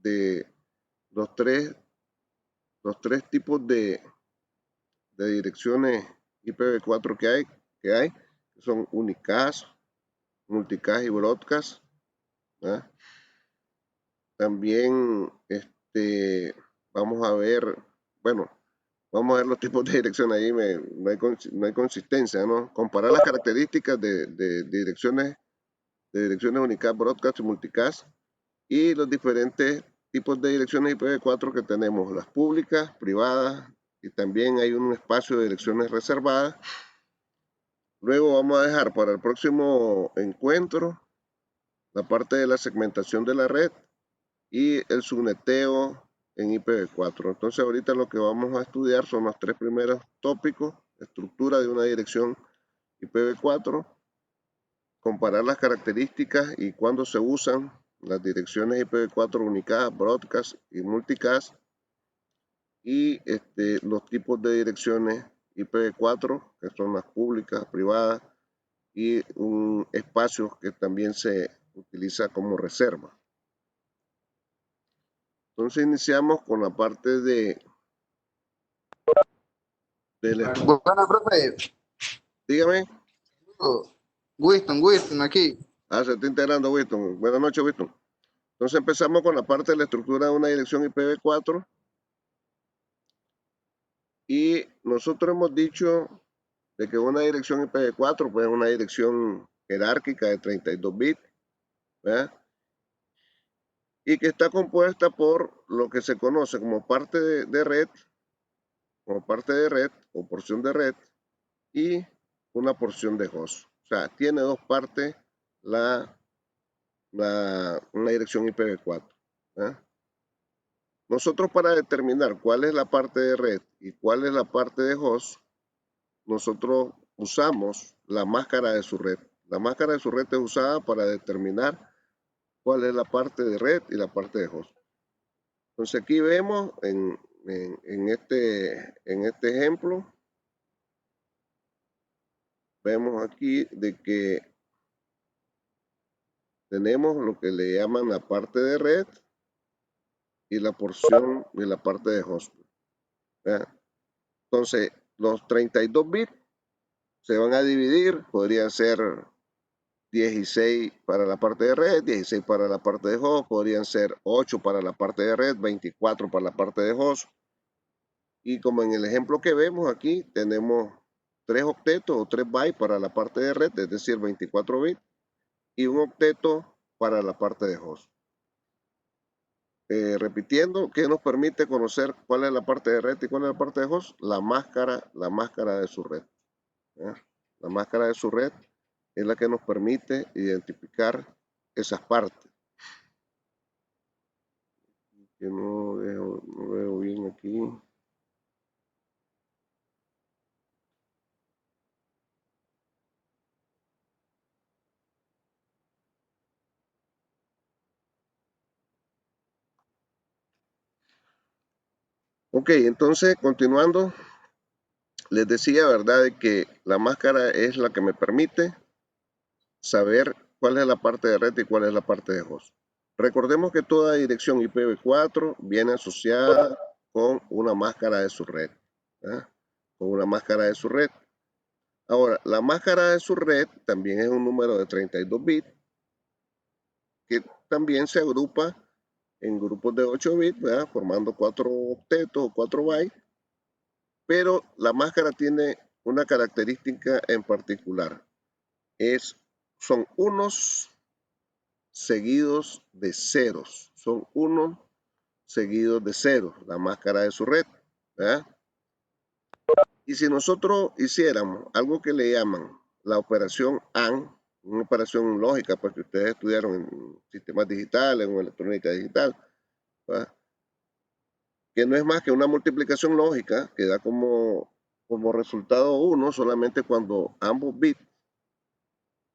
de los tres tipos de direcciones IPv4 que son unicast, multicast y broadcast, ¿verdad? También vamos a ver, bueno, vamos a ver los tipos de dirección ahí, no hay consistencia, ¿no? Comparar las características de direcciones unicast, broadcast y multicast y los diferentes tipos de direcciones IPv4 que tenemos, las públicas, privadas, y también hay un espacio de direcciones reservadas. Luego vamos a dejar para el próximo encuentro la parte de la segmentación de la red y el subneteo en IPv4. Entonces ahorita lo que vamos a estudiar son los tres primeros tópicos: estructura de una dirección IPv4, comparar las características y cuándo se usan las direcciones IPv4 unicast, broadcast y multicast, y los tipos de direcciones IPv4, que son las públicas, privadas, y un espacio que también se utiliza como reserva. Entonces iniciamos con la parte de Bueno, profe, dígame. Winston, aquí. Se está integrando Winston. Buenas noches, Winston. Entonces empezamos con la parte de la estructura de una dirección IPv4 y nosotros hemos dicho de que una dirección IPv4 pues es una dirección jerárquica de 32 bits, ¿verdad? Y que está compuesta por lo que se conoce como parte de red, o porción de red, y una porción de host. O sea, tiene dos partes una dirección IPv4. ¿Eh? Nosotros, para determinar cuál es la parte de red y cuál es la parte de host, nosotros usamos la máscara de su red. La máscara de su red es usada para determinar cuál es la parte de red y la parte de host. Entonces aquí vemos en este ejemplo, vemos aquí de que tenemos lo que le llaman la parte de red y la porción de la parte de host. ¿Verdad? Entonces, los 32 bits se van a dividir, podrían ser 16 para la parte de red, 16 para la parte de host, podrían ser 8 para la parte de red, 24 para la parte de host. Y como en el ejemplo que vemos aquí, tenemos 3 octetos o 3 bytes para la parte de red, es decir, 24 bits, y un octeto para la parte de host. Repitiendo, ¿qué nos permite conocer cuál es la parte de red y cuál es la parte de host? La máscara de su red. ¿Eh? La máscara de su red es la que nos permite identificar esas partes. Que no veo bien aquí. Ok, entonces continuando, les decía, ¿verdad?, de que la máscara es la que me permite saber cuál es la parte de red y cuál es la parte de host. Recordemos que toda dirección IPv4 viene asociada con una máscara de su red. ¿Eh? Con una máscara de su red. Ahora, la máscara de su red también es un número de 32 bits que también se agrupa en grupos de 8 bits, ¿verdad?, formando 4 octetos o 4 bytes, pero la máscara tiene una característica en particular. Son unos seguidos de ceros. Son unos seguidos de ceros, la máscara de su red. ¿Verdad? Y si nosotros hiciéramos algo que le llaman la operación AND, una operación lógica, pues que ustedes estudiaron en sistemas digitales, en electrónica digital, ¿verdad?, que no es más que una multiplicación lógica que da como resultado 1 solamente cuando ambos bits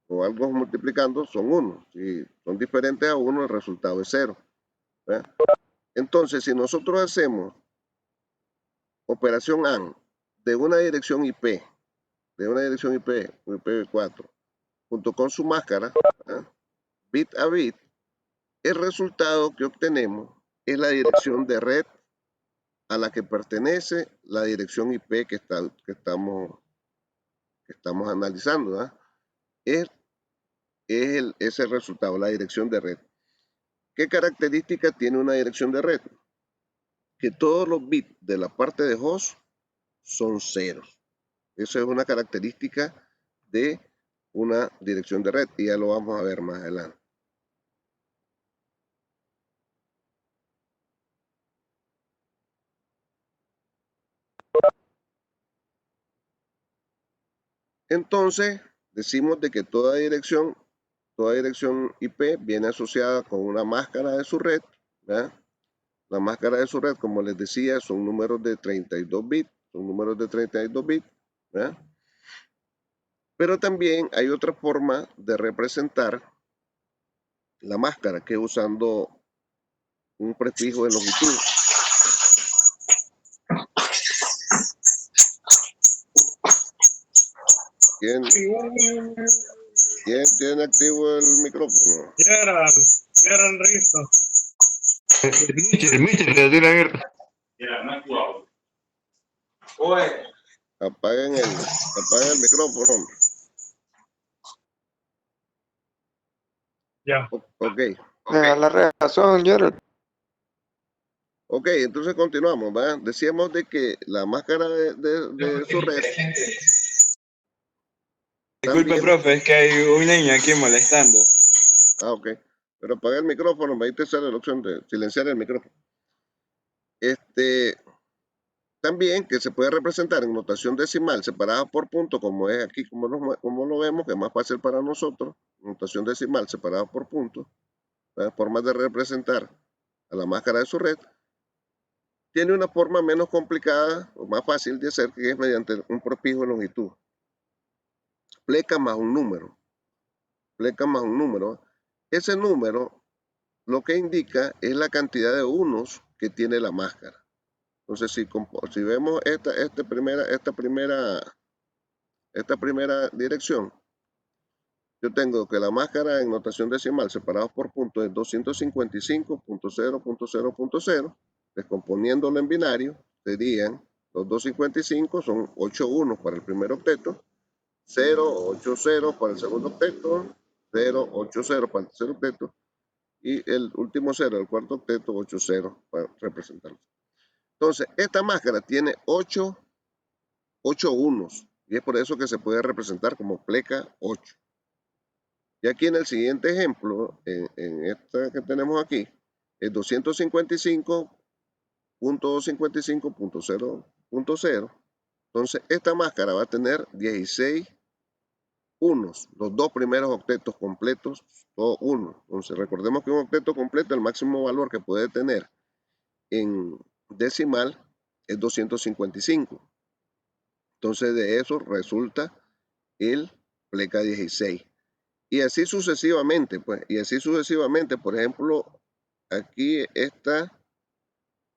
o algo multiplicando son 1. Si son diferentes a 1, el resultado es 0. ¿Verdad? Entonces, si nosotros hacemos operación AND de una dirección IP, IPv4, junto con su máscara, ¿verdad?, bit a bit, el resultado que obtenemos es la dirección de red a la que pertenece la dirección IP que estamos analizando, ¿verdad? Es ese resultado, la dirección de red. ¿Qué características tiene una dirección de red? Que todos los bits de la parte de host son ceros. Eso es una característica de una dirección de red y ya lo vamos a ver más adelante. Entonces, decimos de que toda dirección IP viene asociada con una máscara de su red, ¿verdad? La máscara de su red, como les decía, son números de 32 bits, ¿verdad? Pero también hay otra forma de representar la máscara, que es usando un prefijo de longitud. ¿Quién tiene activo el micrófono? Gerald Rizzo. El Mister que lo tiene abierto. Apaguen el micrófono. Ya. Ok. La razón, Gerald. Ok, entonces continuamos, ¿verdad? Decíamos de que la máscara de su red. Disculpe, también, profe, es que hay un niño aquí molestando. ok. Pero apaga el micrófono, ahí te sale la opción de silenciar el micrófono. También que se puede representar en notación decimal separada por punto, como es aquí, como lo vemos, que es más fácil para nosotros. Notación decimal separada por punto. Formas de representar a la máscara de su red. Tiene una forma menos complicada o más fácil de hacer, que es mediante un prefijo de longitud. Pleca más un número. Ese número lo que indica es la cantidad de unos que tiene la máscara. Entonces, si vemos esta primera dirección, yo tengo que la máscara en notación decimal separados por puntos es 255.0.0.0. Descomponiéndolo en binario, serían los 255, son 8 unos para el primer octeto, 0, 8 ceros para el segundo octeto, 0, 8 ceros para el tercer octeto, y el último 0 del cuarto octeto, 8 ceros para representarlo. Entonces, esta máscara tiene 8 unos, y es por eso que se puede representar como pleca 8. Y aquí en el siguiente ejemplo, en esta que tenemos aquí, es 255.255.0.0. Entonces, esta máscara va a tener 16 unos, los dos primeros octetos completos, todo uno. Entonces, recordemos que un octeto completo, el máximo valor que puede tener en decimal es 255. Entonces, de eso resulta el pleca 16. Y así sucesivamente, pues, por ejemplo, aquí esta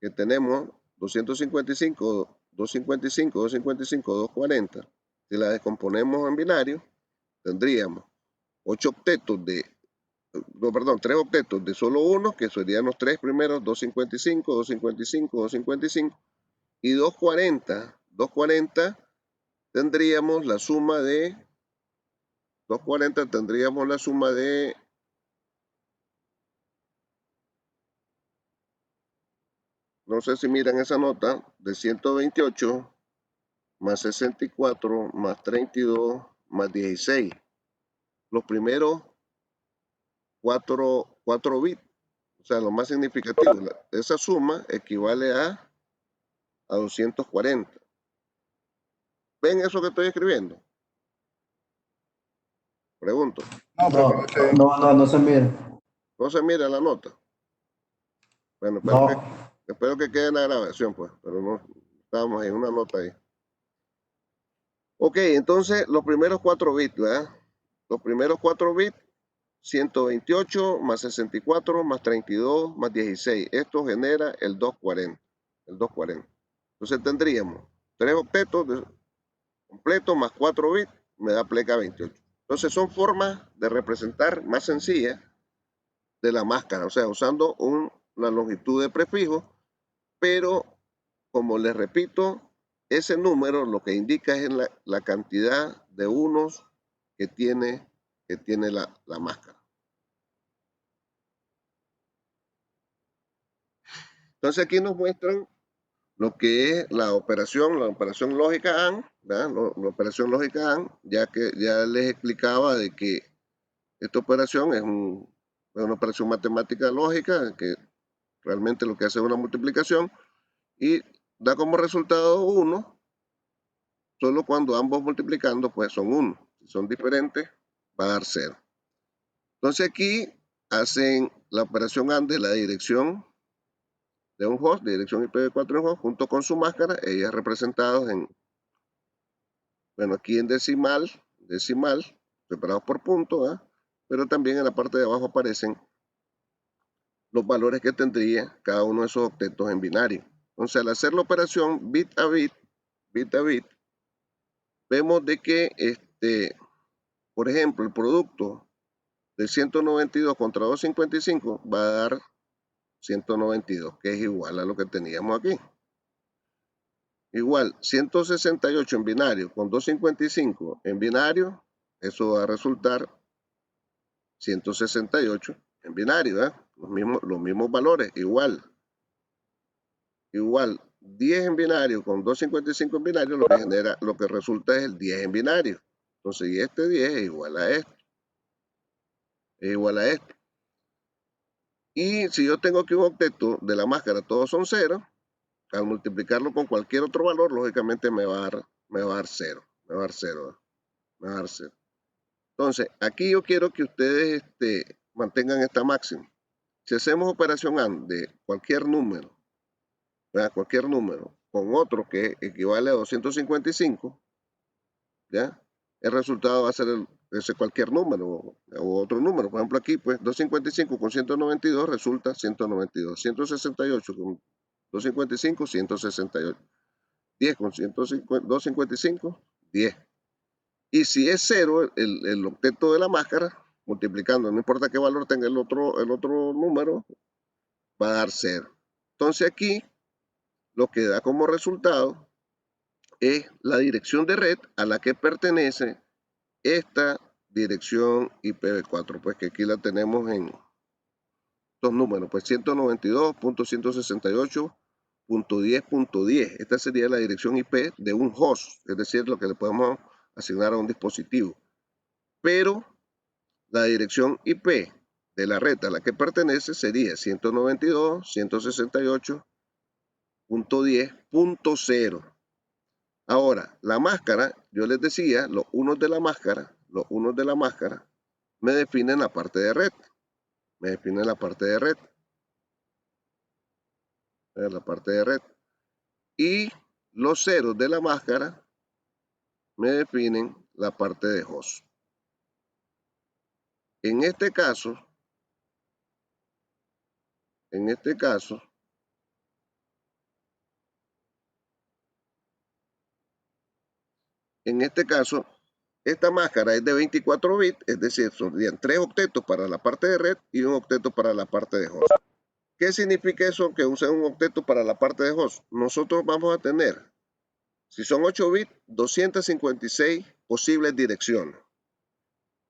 que tenemos 255, 255, 255, 240, si la descomponemos en binario, tendríamos 8 octetos tres octetos de solo uno, que serían los tres primeros, 255, 255, 255, y 240 tendríamos la suma de 240 no sé si miran esa nota, de 128 más 64 más 32 más 16. Los primeros 4 bits, o sea, lo más significativo. Esa suma equivale a 240. ¿Ven eso que estoy escribiendo? Pregunto. No se mira. No se mira la nota. Bueno, espero que quede en la grabación, pues, pero no estábamos en una nota ahí. Ok, entonces los primeros 4 bits, ¿verdad? Los primeros 4 bits, 128 más 64 más 32 más 16. Esto genera el 240. Entonces tendríamos 3 octetos completos más 4 bits, me da pleca 28. Entonces son formas de representar más sencillas de la máscara, o sea, usando un una longitud de prefijo, pero como les repito, ese número lo que indica es la cantidad de unos que tiene la máscara. Entonces aquí nos muestran lo que es la operación lógica AND, ¿verdad? La operación lógica AND, ya que ya les explicaba de que esta operación es una operación matemática lógica que realmente lo que hace es una multiplicación y da como resultado 1 solo cuando ambos multiplicando pues son 1. Si son diferentes va a dar 0. Entonces aquí hacen la operación AND de la dirección de un host, dirección IPv4 en host, junto con su máscara, ellas representadas en, bueno, aquí en decimal, separados por punto, ¿eh? Pero también en la parte de abajo aparecen los valores que tendría cada uno de esos octetos en binario. Entonces, al hacer la operación bit a bit, vemos de que, por ejemplo, el producto de 192 contra 255 va a dar 192, que es igual a lo que teníamos aquí. Igual, 168 en binario con 255 en binario, eso va a resultar 168 en binario, ¿eh? Los mismos valores, igual, 10 en binario con 255 en binario, lo que resulta es el 10 en binario. Entonces, y este 10 es igual a esto. Es igual a esto. Y si yo tengo aquí un octeto de la máscara, todos son 0, al multiplicarlo con cualquier otro valor, lógicamente me va a dar 0. Me va a dar 0. Me va a dar 0. Entonces, aquí yo quiero que ustedes mantengan esta máxima. Si hacemos operación AND de cualquier número, ¿verdad? Cualquier número, con otro que equivale a 255, ¿ya? El resultado va a ser ese cualquier número o otro número. Por ejemplo, aquí, pues, 255 con 192 resulta 192. 168 con 255, 168. 10 con 255, 10. Y si es 0 el octeto de la máscara, multiplicando, no importa qué valor tenga el otro número, va a dar 0. Entonces aquí lo que da como resultado es la dirección de red a la que pertenece esta dirección IPv4, pues que aquí la tenemos en dos números, pues 192.168.10.10. Esta sería la dirección IP de un host, es decir, lo que le podemos asignar a un dispositivo. Pero la dirección IP de la red a la que pertenece sería 192.168.10.0. Ahora, la máscara, yo les decía, los unos de la máscara me definen la parte de red. Me definen la parte de red. La parte de red. Y los ceros de la máscara me definen la parte de host. En este caso, esta máscara es de 24 bits, es decir, serían 3 octetos para la parte de red y un octeto para la parte de host. ¿Qué significa eso que use un octeto para la parte de host? Nosotros vamos a tener, si son 8 bits, 256 posibles direcciones.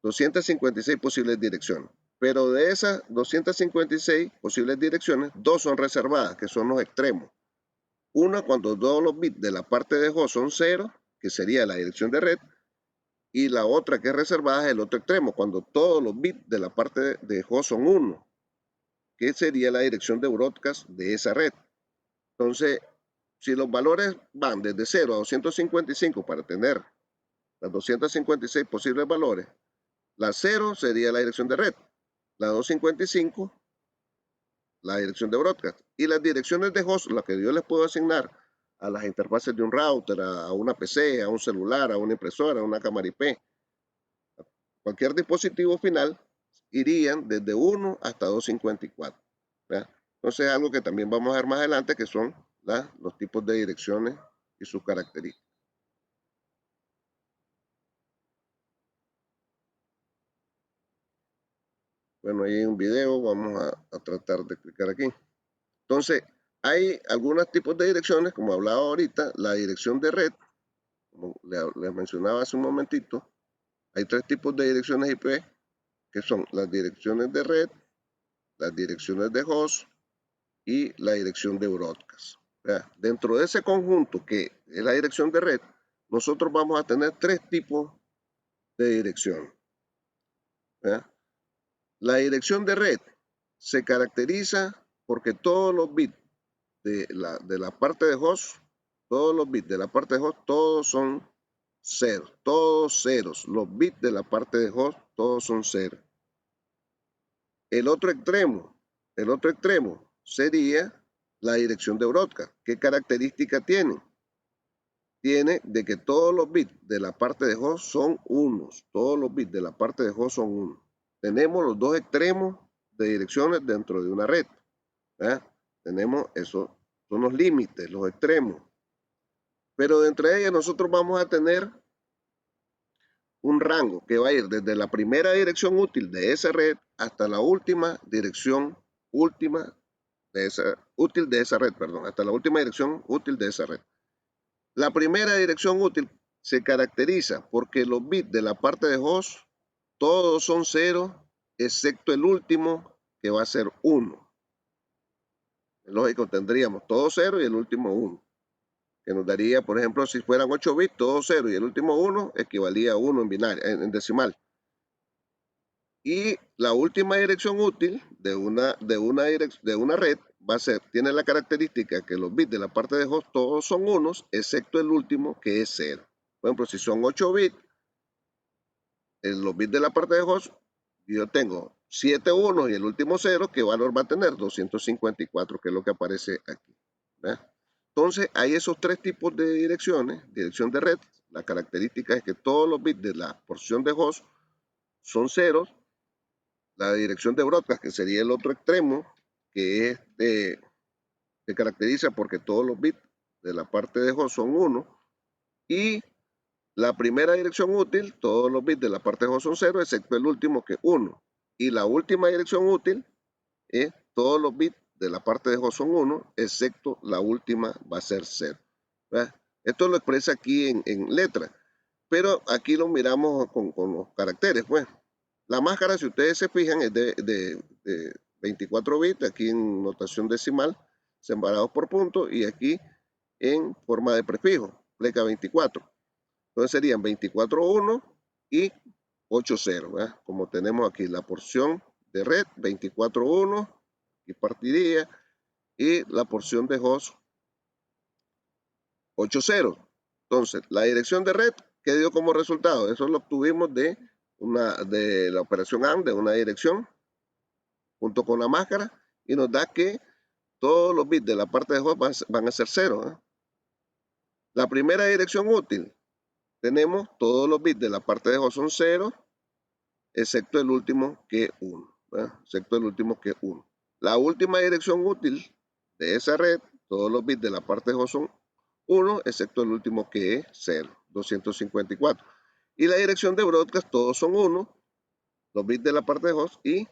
256 posibles direcciones. Pero de esas 256 posibles direcciones, 2 son reservadas, que son los extremos. Una cuando todos los bits de la parte de host son 0, que sería la dirección de red, y la otra que es reservada es el otro extremo, cuando todos los bits de la parte de host son 1, que sería la dirección de broadcast de esa red. Entonces, si los valores van desde 0 a 255 para tener las 256 posibles valores, la 0 sería la dirección de red, la 255 la dirección de broadcast, y las direcciones de host, las que yo les puedo asignar a las interfaces de un router, a una PC, a un celular, a una impresora, a una cámara IP, cualquier dispositivo final, irían desde 1 hasta 254. ¿Verdad? Entonces, algo que también vamos a ver más adelante, que son los tipos de direcciones y sus características. Bueno, ahí hay un video, vamos a tratar de explicar aquí. Entonces, hay algunos tipos de direcciones, como hablaba ahorita, la dirección de red, como les mencionaba hace un momentito, hay 3 tipos de direcciones IP, que son las direcciones de red, las direcciones de host y la dirección de broadcast. Dentro de ese conjunto que es la dirección de red, nosotros vamos a tener 3 tipos de dirección. La dirección de red se caracteriza porque todos los bits de la parte de host, todos los bits de la parte de host, todos son ceros, todos ceros. Los bits de la parte de host, todos son ceros. El otro extremo sería la dirección de broadcast. ¿Qué característica tiene? Tiene de que todos los bits de la parte de host son unos. Todos los bits de la parte de host son unos. Tenemos los dos extremos de direcciones dentro de una red. Tenemos eso, son los límites, los extremos. Pero de entre ellas nosotros vamos a tener un rango que va a ir desde la primera dirección útil de esa red hasta la última dirección útil de esa red, hasta la última dirección útil de esa red. La primera dirección útil se caracteriza porque los bits de la parte de host todos son 0, excepto el último que va a ser 1. Lógico, tendríamos todo 0 y el último 1. Que nos daría, por ejemplo, si fueran 8 bits, todo 0 y el último 1 equivalía a 1 en binario, en decimal. Y la última dirección útil de una red va a ser, tiene la característica que los bits de la parte de host todos son unos, excepto el último que es 0. Por ejemplo, si son 8 bits, en los bits de la parte de host, yo tengo 7 unos y el último 0, ¿qué valor va a tener? 254, que es lo que aparece aquí. Entonces, hay esos 3 tipos de direcciones. Dirección de red, la característica es que todos los bits de la porción de host son ceros. La dirección de broadcast, que sería el otro extremo, que es se caracteriza porque todos los bits de la parte de host son 1. Y la primera dirección útil, todos los bits de la parte de host son 0, excepto el último que es 1. Y la última dirección útil es todos los bits de la parte de host son 1, excepto la última va a ser 0. Esto lo expresa aquí en letra, pero aquí lo miramos con los caracteres, pues. La máscara, si ustedes se fijan, es de 24 bits, aquí en notación decimal, separados por puntos, y aquí en forma de prefijo, pleca 24. Entonces serían 24.1 y 8.0, como tenemos aquí la porción de red, 24.1, y partiría, y la porción de host, 8.0. Entonces, la dirección de red, ¿qué dio como resultado? Eso lo obtuvimos de la operación AND, de una dirección, junto con la máscara, y nos da que todos los bits de la parte de host van a ser 0. La primera dirección útil, tenemos todos los bits de la parte de host son 0, excepto el último que es 1. Excepto el último que es 1. La última dirección útil de esa red, todos los bits de la parte de host son 1, excepto el último que es 0, 254. Y la dirección de broadcast, todos son 1, los bits de la parte de host, y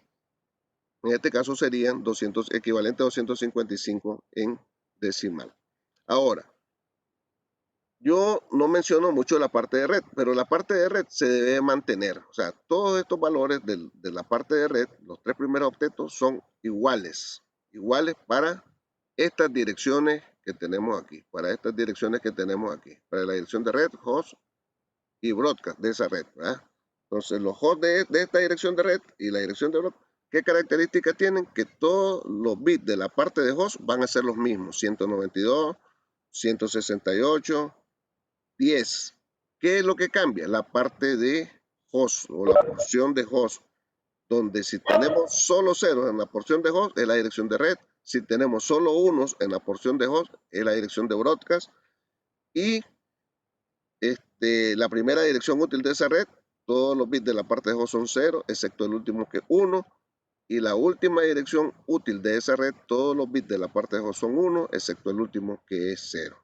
en este caso serían equivalente a 255 en decimal. Ahora, yo no menciono mucho la parte de red, pero la parte de red se debe mantener. O sea, todos estos valores de la parte de red, los 3 primeros octetos, son iguales para estas direcciones que tenemos aquí, para la dirección de red, host y broadcast de esa red. Entonces, los hosts de esta dirección de red y la dirección de broadcast, ¿qué características tienen? Que todos los bits de la parte de host van a ser los mismos, 192, 168, 10. ¿Qué es lo que cambia? La parte de host o la porción de host, donde si tenemos solo ceros en la porción de host es la dirección de red, si tenemos solo unos en la porción de host es la dirección de broadcast, y la primera dirección útil de esa red, todos los bits de la parte de host son 0, excepto el último que es 1, y la última dirección útil de esa red, todos los bits de la parte de host son 1, excepto el último que es 0.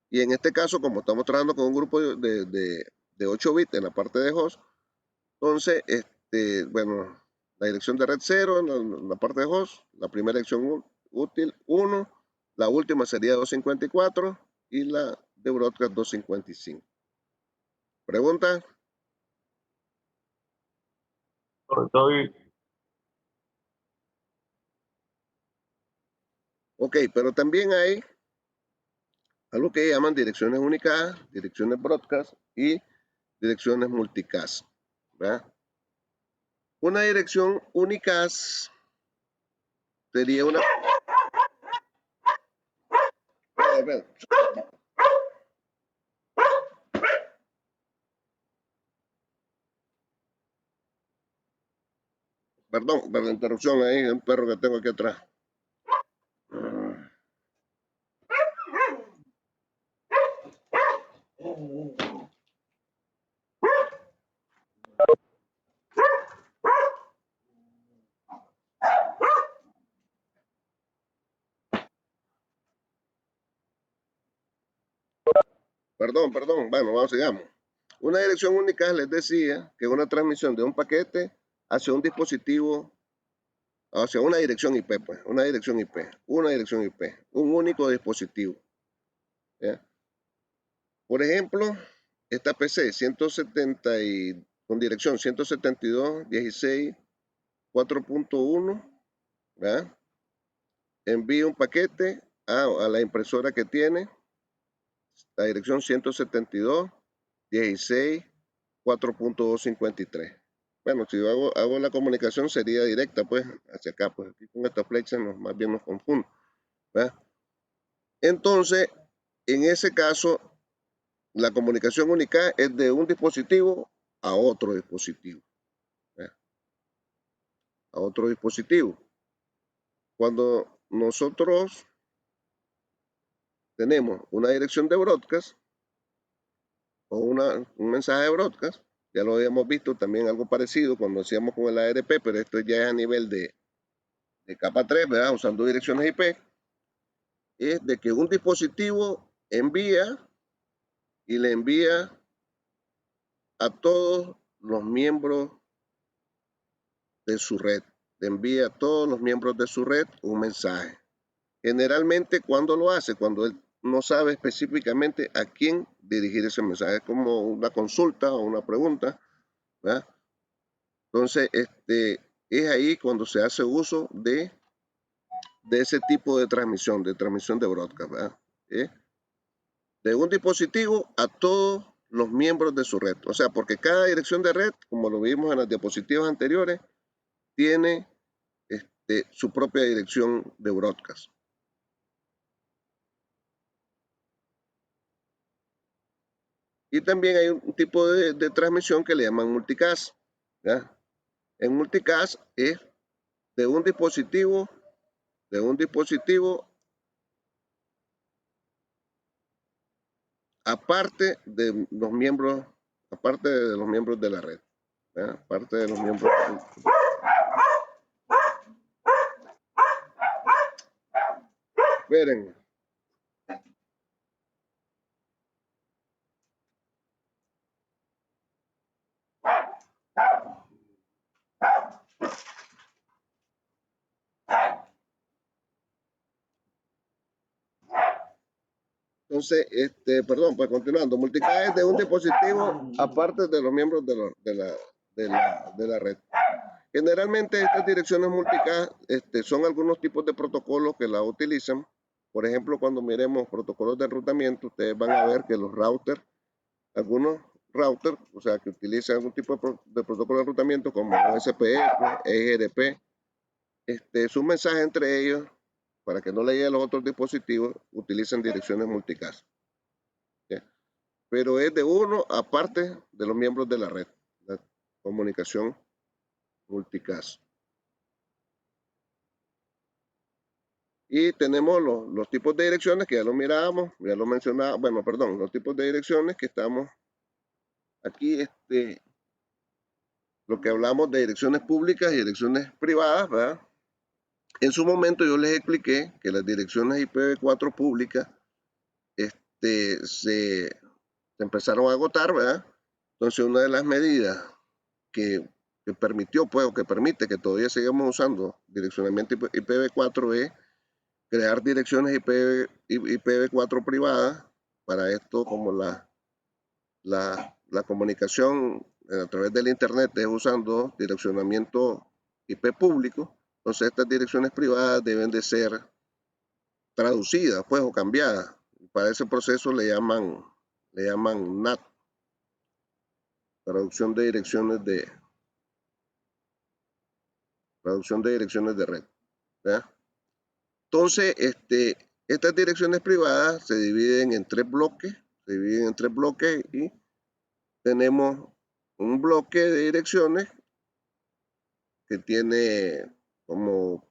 Y en este caso, como estamos trabajando con un grupo de 8 bits en la parte de host, entonces, bueno, la dirección de red 0 en la parte de host, la primera dirección útil 1, la última sería 254 y la de broadcast 255. ¿Pregunta? Estoy. Ok, pero también hay algo que llaman direcciones unicadas, direcciones broadcast y direcciones multicast, ¿verdad? Una dirección unicast sería una... Perdón por la interrupción, ahí un perro que tengo aquí atrás. Perdón, bueno, vamos, sigamos. Una dirección única les decía que es una transmisión de un paquete hacia un dispositivo, hacia una dirección IP, pues, una dirección IP, un único dispositivo. ¿Ya? Por ejemplo, esta PC 170 con dirección 172.16.4.1, ¿verdad? Envía un paquete a la impresora que tiene la dirección 172.16.4.253. Bueno, si yo hago la comunicación sería directa, pues, hacia acá, pues aquí con esta flecha más bien nos confunde, ¿verdad? Entonces, en ese caso, la comunicación única es de un dispositivo a otro dispositivo, ¿verdad? A otro dispositivo. Cuando nosotros tenemos una dirección de broadcast o un mensaje de broadcast, ya lo habíamos visto también algo parecido cuando hacíamos con el ARP, pero esto ya es a nivel de capa 3, ¿verdad? Usando direcciones IP, es de que un dispositivo envía y le envía a todos los miembros de su red, le envía a todos los miembros de su red un mensaje. Generalmente, ¿cuándo lo hace? Cuando él no sabe específicamente a quién dirigir ese mensaje, es como una consulta o una pregunta, ¿verdad? Entonces, es ahí cuando se hace uso de ese tipo de transmisión de broadcast, ¿verdad? De un dispositivo a todos los miembros de su red. O sea, porque cada dirección de red, como lo vimos en las diapositivas anteriores, tiene su propia dirección de broadcast. Y también hay un tipo de transmisión que le llaman multicast, ¿ya? En multicast es de un dispositivo aparte de los miembros de la red, ¿ya? Aparte de los miembros. Esperen. Entonces, perdón, pues continuando, multicast es de un dispositivo aparte de los miembros de la red. Generalmente estas direcciones multicast son algunos tipos de protocolos que la utilizan. Por ejemplo, cuando miremos protocolos de enrutamiento, ustedes van a ver que los routers, algunos routers, o sea, que utilizan algún tipo de protocolo de enrutamiento como SPF, EGRP, su mensaje entre ellos, para que no le llegue a los otros dispositivos, utilizan direcciones multicast. ¿Ya? Pero es de uno aparte de los miembros de la red, la comunicación multicast. Y tenemos los tipos de direcciones que ya lo mirábamos, ya lo mencionaba, bueno, perdón, los tipos de direcciones que estamos aquí, lo que hablamos de direcciones públicas y direcciones privadas, ¿verdad? En su momento yo les expliqué que las direcciones IPv4 públicas se empezaron a agotar, ¿verdad? Entonces una de las medidas que permitió, pues, o que permite que todavía sigamos usando direccionamiento IPv4 es crear direcciones IPv4 privadas. Para esto, como la comunicación a través del Internet es usando direccionamiento IP público, entonces estas direcciones privadas deben de ser traducidas, pues, o cambiadas. Para ese proceso le llaman NAT, traducción de direcciones de red, ¿verdad? Entonces, estas direcciones privadas se dividen en tres bloques, y tenemos un bloque de direcciones que tiene como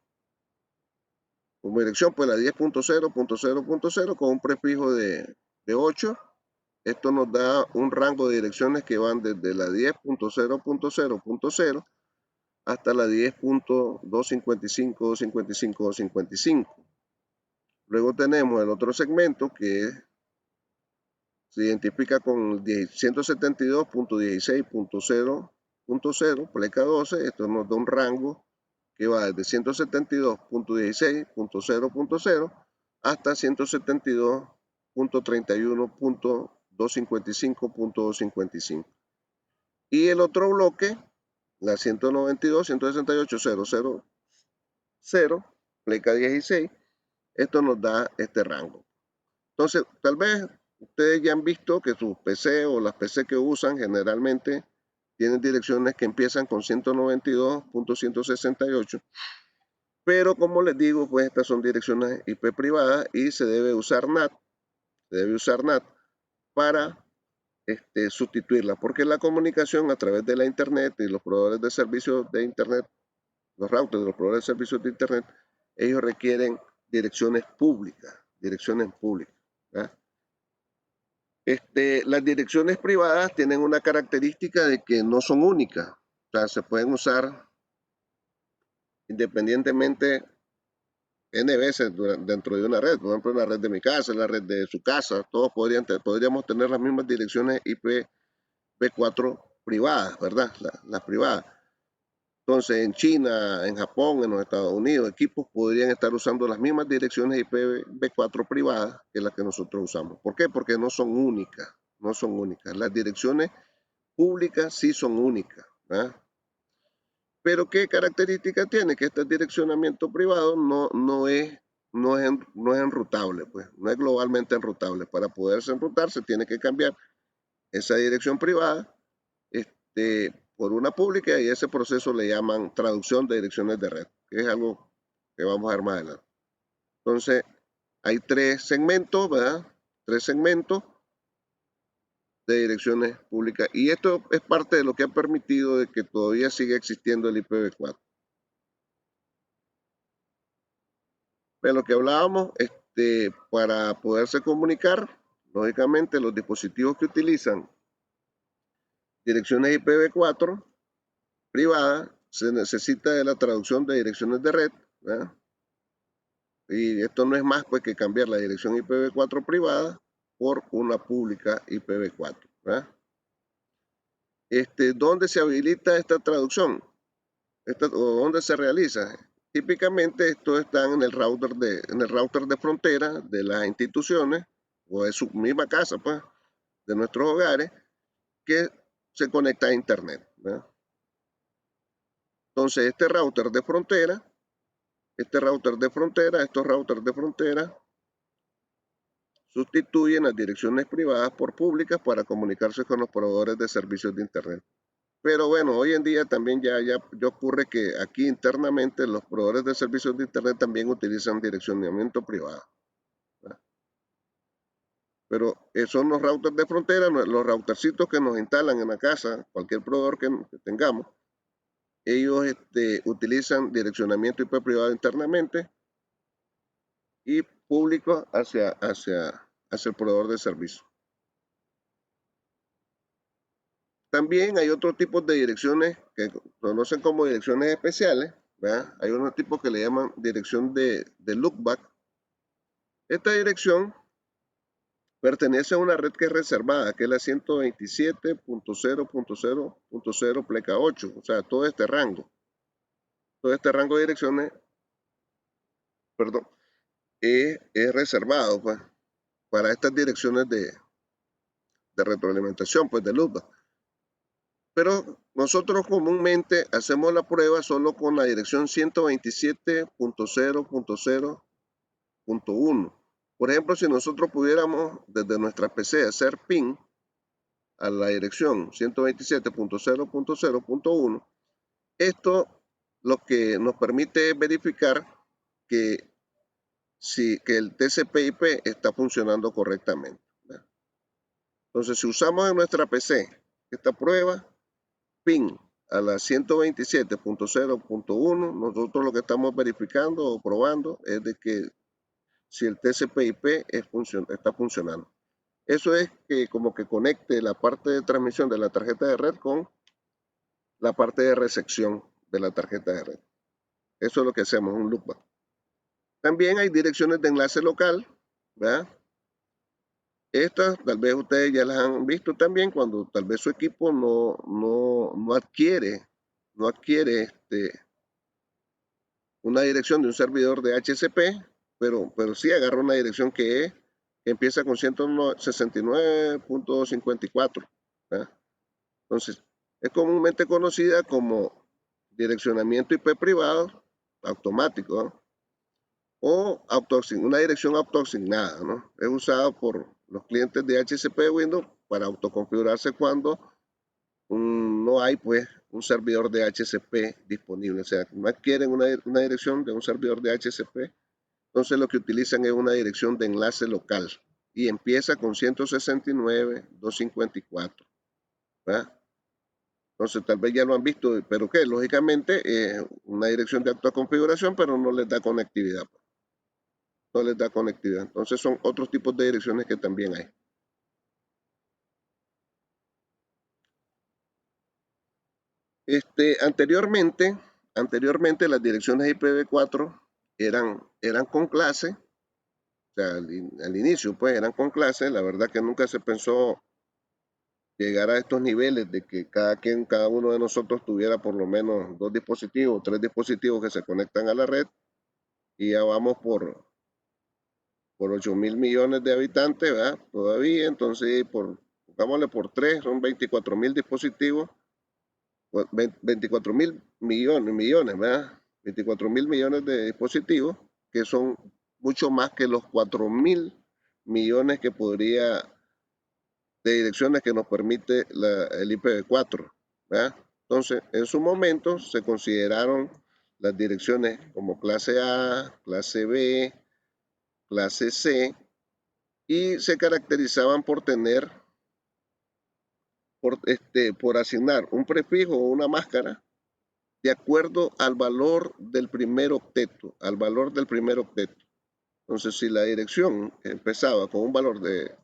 dirección pues la 10.0.0.0 con un prefijo de 8. Esto nos da un rango de direcciones que van desde la 10.0.0.0 hasta la 10.255.255.255. Luego tenemos el otro segmento que se identifica con 172.16.0.0, pleca 12. Esto nos da un rango que va desde 172.16.0.0 hasta 172.31.255.255. Y el otro bloque, la 192.168.0.0.0, pleca 16, esto nos da este rango. Entonces, tal vez ustedes ya han visto que sus PC o las PC que usan generalmente tienen direcciones que empiezan con 192.168, pero como les digo, pues estas son direcciones IP privadas y se debe usar NAT, para sustituirlas, porque la comunicación a través de la Internet y los proveedores de servicios de Internet, los routers de los proveedores de servicios de Internet, ellos requieren direcciones públicas, ¿verdad? Las direcciones privadas tienen una característica de que no son únicas, o sea, se pueden usar independientemente N veces dentro de una red, por ejemplo, la red de mi casa, la red de su casa, todos podríamos tener las mismas direcciones IPv4 privadas, ¿verdad? Las privadas. Entonces, en China, en Japón, en los Estados Unidos, equipos podrían estar usando las mismas direcciones IPv4 privadas que las que nosotros usamos. ¿Por qué? Porque no son únicas, Las direcciones públicas sí son únicas, ¿verdad? Pero ¿qué característica tiene? Que este direccionamiento privado no es enrutable, pues, no es globalmente enrutable. Para poderse enrutar se tiene que cambiar esa dirección privada por una pública, y ese proceso le llaman traducción de direcciones de red, que es algo que vamos a ver más adelante. Entonces, hay tres segmentos, ¿verdad? Tres segmentos de direcciones públicas, y esto es parte de lo que ha permitido de que todavía siga existiendo el IPv4. De lo que hablábamos, para poderse comunicar, lógicamente los dispositivos que utilizan direcciones IPv4 privadas, se necesita de la traducción de direcciones de red, ¿verdad? Y esto no es más pues que cambiar la dirección IPv4 privada por una pública IPv4, ¿verdad? ¿Dónde se habilita esta traducción? ¿O dónde se realiza? Típicamente esto está en el router de frontera de las instituciones o de su misma casa, pues, de nuestros hogares, que se conecta a Internet, ¿verdad? Entonces, estos routers de frontera, sustituyen las direcciones privadas por públicas para comunicarse con los proveedores de servicios de Internet. Pero bueno, hoy en día también ya ocurre que aquí internamente los proveedores de servicios de Internet también utilizan direccionamiento privado, ¿verdad? Pero son los routers de frontera, los routercitos que nos instalan en la casa, cualquier proveedor que tengamos. Ellos utilizan direccionamiento IP privado internamente y público hacia el proveedor de servicio. También hay otros tipos de direcciones que conocen como direcciones especiales, ¿verdad? Hay unos tipos que le llaman dirección de loopback. Esta dirección pertenece a una red que es reservada, que es la 127.0.0.0 pleca 8, o sea, todo este rango de direcciones, perdón, es reservado pues, para estas direcciones de retroalimentación, pues de loopback. Pero nosotros comúnmente hacemos la prueba solo con la dirección 127.0.0.1. Por ejemplo, si nosotros pudiéramos desde nuestra PC hacer ping a la dirección 127.0.0.1, esto lo que nos permite es verificar que el TCP/IP está funcionando correctamente. Entonces, si usamos en nuestra PC esta prueba, ping a la 127.0.1, nosotros lo que estamos verificando o probando es de que si el TCP/IP está funcionando. Eso es que como que conecte la parte de transmisión de la tarjeta de red con la parte de recepción de la tarjeta de red. Eso es lo que hacemos, un loopback. También hay direcciones de enlace local, ¿verdad? Estas tal vez ustedes ya las han visto también cuando tal vez su equipo no adquiere una dirección de un servidor de HCP, pero sí agarra una dirección que empieza con 169.54. Entonces, es comúnmente conocida como direccionamiento IP privado automático, ¿no? O una dirección autoasignada, ¿no? Es usada por los clientes de HCP Windows para autoconfigurarse cuando no hay pues un servidor de HCP disponible, o sea, no adquieren una dirección de un servidor de HCP, entonces lo que utilizan es una dirección de enlace local y empieza con 169.254, ¿verdad? Entonces tal vez ya lo han visto, pero que lógicamente es una dirección de autoconfiguración, pero no les da conectividad. No les da conectividad. Entonces son otros tipos de direcciones que también hay. Anteriormente las direcciones IPv4 eran con clase, o sea, al inicio pues eran con clase. La verdad que nunca se pensó llegar a estos niveles de que cada uno de nosotros tuviera por lo menos 2 dispositivos, 3 dispositivos que se conectan a la red, y ya vamos por 8.000 millones de habitantes, ¿verdad? Todavía, entonces pongámosle por 3, son 24.000 dispositivos, 24.000 millones, ¿verdad? 24.000 millones de dispositivos, que son mucho más que los 4.000 millones de direcciones que nos permite el IPv4, ¿verdad? Entonces, en su momento se consideraron las direcciones como clase A, clase B, clase C, y se caracterizaban por tener, por asignar un prefijo o una máscara de acuerdo al valor del primer octeto, Entonces, si la dirección empezaba con un valor de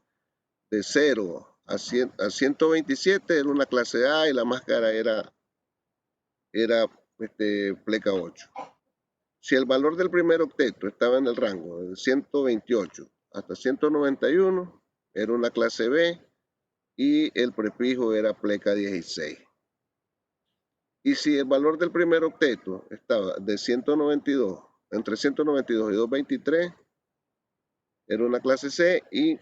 0 a 127, era una clase A y la máscara era pleca 8. Si el valor del primer octeto estaba en el rango de 128 hasta 191, era una clase B y el prefijo era pleca 16. Y si el valor del primer octeto estaba de 192, entre 192 y 223, era una clase C y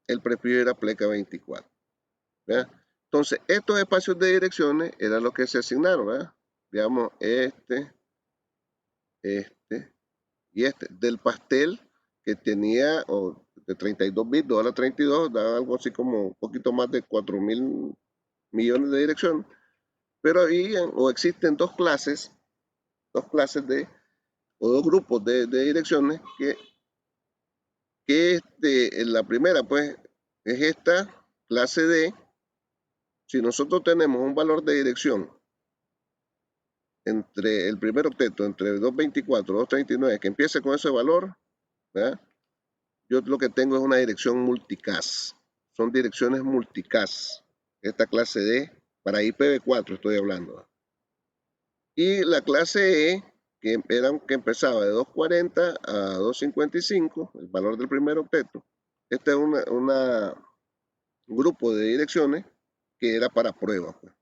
el prefijo era pleca 24. ¿Verdad? Entonces, estos espacios de direcciones eran los que se asignaron, ¿verdad? Digamos, este y del pastel que tenía de 32 bits, 2 a la 32, daba algo así como un poquito más de 4.000 millones de direcciones, pero habían o existen dos clases o dos grupos de direcciones que la primera pues es esta clase D. Si nosotros tenemos un valor de dirección entre el primer octeto, entre 224 y 239, que empiece con ese valor, ¿verdad? Yo lo que tengo es una dirección multicast. Son direcciones multicast. Esta clase D, para IPv4 estoy hablando. Y la clase E, que empezaba de 240 a 255, el valor del primer octeto. Este es un grupo de direcciones que era para prueba, pues,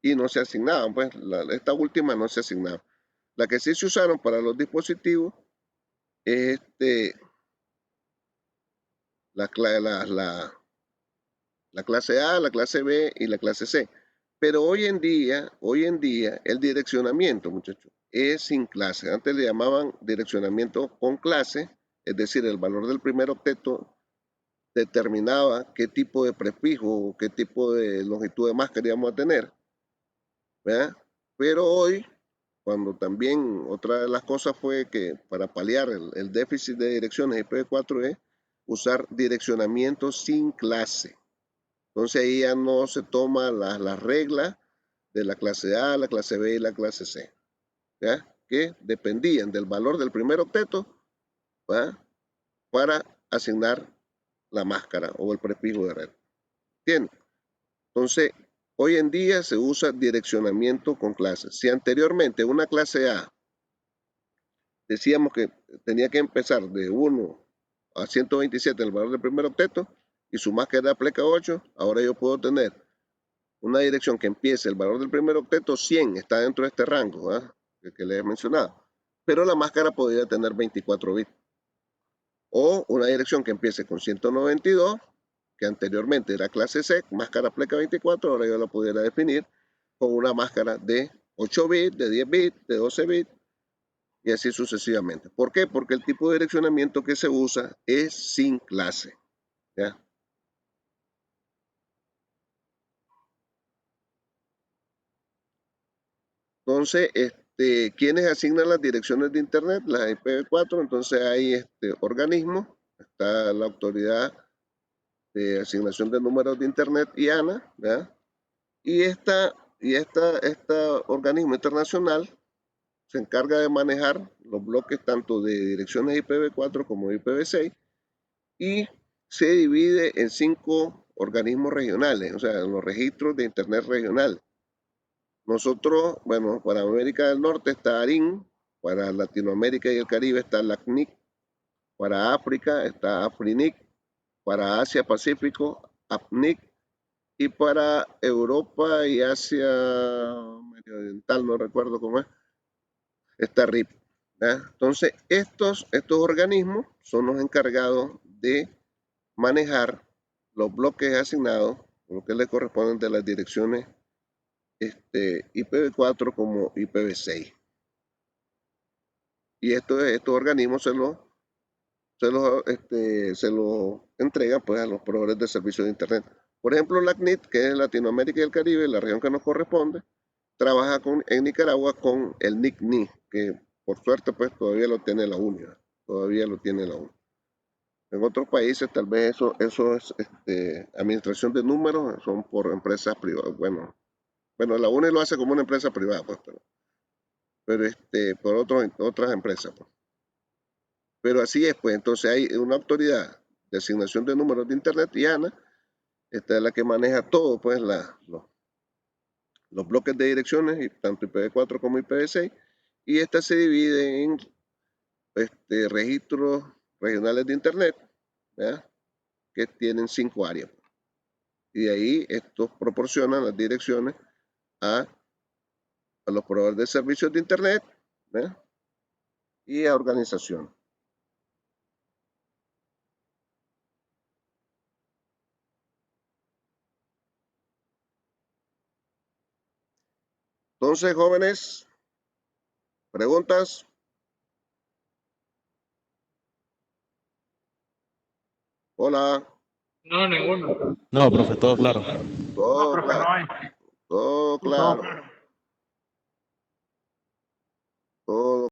Y no se asignaban, pues, esta última no se asignaba. La que sí se usaron para los dispositivos es la clase A, la clase B y la clase C. Pero hoy en día, el direccionamiento, muchachos, es sin clase. Antes le llamaban direccionamiento con clase, es decir, el valor del primer octeto determinaba qué tipo de prefijo o qué tipo de longitud de máscara íbamos a tener, ¿verdad? Pero hoy, cuando también otra de las cosas fue que para paliar el déficit de direcciones IPv4 es usar direccionamiento sin clase. Entonces ahí ya no se toma las reglas de la clase A, la clase B y la clase C, ¿ya? Que dependían del valor del primer octeto, ¿va? Para asignar la máscara o el prefijo de red. ¿Entienden? Entonces, hoy en día se usa direccionamiento con clases. Si anteriormente una clase A decíamos que tenía que empezar de 1 a 127 el valor del primer octeto y su máscara pleca 8, ahora yo puedo tener una dirección que empiece el valor del primer octeto 100, está dentro de este rango, ¿eh? que les he mencionado, pero la máscara podría tener 24 bits. O una dirección que empiece con 192, que anteriormente era clase C, máscara pleca 24, ahora yo la pudiera definir con una máscara de 8 bits, de 10 bits, de 12 bits, y así sucesivamente. ¿Por qué? Porque el tipo de direccionamiento que se usa es sin clase, ¿ya? Entonces, ¿quiénes asignan las direcciones de Internet? Las IPv4, entonces hay organismos, está la Autoridad de Asignación de Números de Internet, IANA, ¿verdad? Y este organismo internacional se encarga de manejar los bloques tanto de direcciones IPv4 como IPv6 y se divide en 5 organismos regionales, o sea, en los registros de Internet regional. Nosotros, bueno, para América del Norte está ARIN, para Latinoamérica y el Caribe está la CNIC, para África está AFRINIC, para Asia Pacífico, APNIC, y para Europa y Asia Medio Oriental, no recuerdo cómo es, está RIP. ¿Ya? Entonces, estos organismos son los encargados de manejar los bloques asignados, lo que le corresponden de las direcciones IPv4 como IPv6. Y estos organismos se los entregan pues, a los proveedores de servicios de Internet. Por ejemplo, la CNIT, que es Latinoamérica y el Caribe, la región que nos corresponde, trabaja en Nicaragua con el NICNI, que por suerte pues todavía lo tiene la UNI, todavía lo tiene la UNI. En otros países tal vez eso es administración de números, son por empresas privadas. Bueno, la UNI lo hace como una empresa privada, pues, pero por otras empresas. Pues. Pero así es, pues entonces hay una autoridad de asignación de números de Internet, IANA, esta es la que maneja todo, pues los bloques de direcciones, tanto IPv4 como IPv6, y esta se divide en registros regionales de Internet, ¿verdad? Que tienen 5 áreas. Y de ahí estos proporcionan las direcciones a los proveedores de servicios de Internet, ¿verdad? Y a organizaciones. Entonces, jóvenes, preguntas. Hola. No, ninguno. No, profe, todo claro. Todo Profe, claro. no hay. Todo claro.